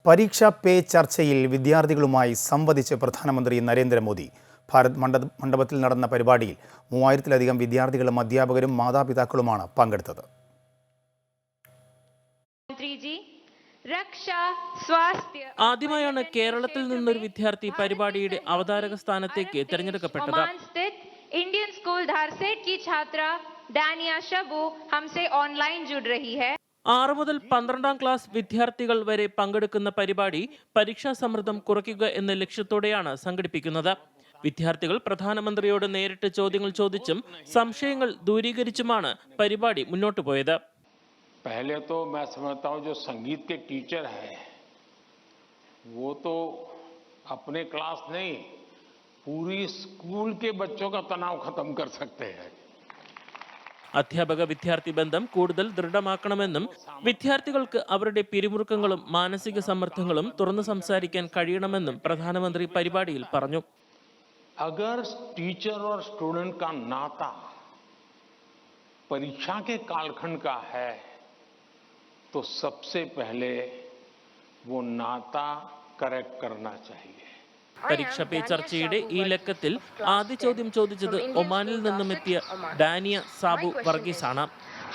പരീക്ഷാ പേ ചർച്ചയിൽ വിദ്യാർത്ഥികളുമായി സംവദിച്ച് പ്രധാനമന്ത്രി നരേന്ദ്രമോദി. ഭാരത് മണ്ഡപത്തിൽ നടന്ന പരിപാടിയിൽ 3000-ലധികം വിദ്യാർത്ഥികളും അധ്യാപകരും മാതാപിതാക്കളുമാണ് പങ്കെടുത്തത്. ആദ്യമായാണ് കേരളത്തിൽ നിന്നൊരു വിദ്യാർത്ഥി പരിപാടിയുടെ അവതാരക സ്ഥാനത്തേക്ക് തിരഞ്ഞെടുക്കപ്പെട്ടത്. इंडियन स्कूल धारसेट की छात्रा डानिया शबू हमसे ऑनलाइन जुड़ रही है. 6 മുതൽ 12ാം ക്ലാസ് വിദ്യാർത്ഥികൾ വരെ പങ്കെടുക്കുന്ന പരിപാടി പരീക്ഷാ സമ്മർദ്ദം കുറയ്ക്കുക എന്ന ലക്ഷ്യത്തോടെയാണ് സംഘടിപ്പിക്കുന്നത്. വിദ്യാർത്ഥികൾ പ്രധാനമന്ത്രിയോട് നേരിട്ട് ചോദ്യങ്ങൾ ചോദിച്ചും സംശയങ്ങൾ ദൂരീകരിച്ചുമാണ് പരിപാടി മുന്നോട്ട് പോയത്. पहले तो मैं समझता हूं जो संगीत के टीचर हैं वो तो अपने क्लास नहीं पूरी स्कूल के बच्चों का तनाव खत्म कर सकते हैं. അധ്യാപക വിദ്യാർത്ഥി ബന്ധം കൂടുതൽ ദൃഢമാക്കണമെന്നും വിദ്യാർത്ഥികൾക്ക് അവരുടെ പിരിമുറുക്കങ്ങളും മാനസിക സമ്മർദ്ദങ്ങളും തുറന്നു സംസാരിക്കാൻ കഴിയണമെന്നും പ്രധാനമന്ത്രി പരിപാടിയിൽ പറഞ്ഞു. अगर टीचर और स्टूडेंट का नाता परीक्षा के कालखंड का है तो सबसे पहले वो नाता करेक्ट करना चाहिए. പരീക്ഷാ പേ ചർച്ചയുടെ ഈ ലക്കത്തിൽ ആദ്യ ചോദ്യം ചോദിച്ചത് ഒമാനിൽ നിന്നുമെത്തിയ ഡാനിയ സാബു വർഗീസ് ആണ്.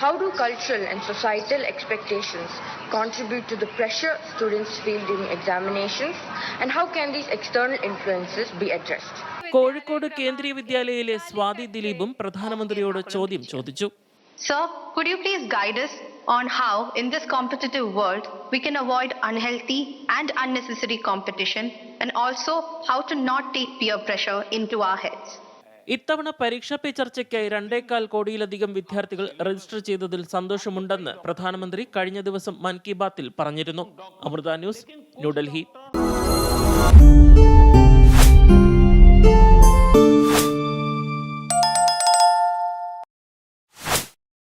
How do cultural and societal expectations contribute to the pressure students feel during examinations and how can these external influences be addressed? Kozhikode കേന്ദ്രീയ വിദ്യാലയയിലെ സ്വാതി ദിലീപും പ്രധാനമന്ത്രിയോട് ചോദ്യം ചോദിച്ചു. Sir, could you please guide us on how, in this competitive world, we can avoid unhealthy and unnecessary competition and also how to not take peer pressure into our heads? ഇത്തവണ പരീക്ഷാ പേ ചർച്ചയ്ക്കായി 2.25 കോടിയിലധികം വിദ്യാർത്ഥികൾ register ചെയ്തതിൽ സന്തോഷമുണ്ടെന്ന് പ്രധാനമന്ത്രി കഴിഞ്ഞ ദിവസം മൻ കി ബാത്തിൽ പറഞ്ഞിരുന്നു. അമൃത ന്യൂസ്, ന്യൂഡൽഹി.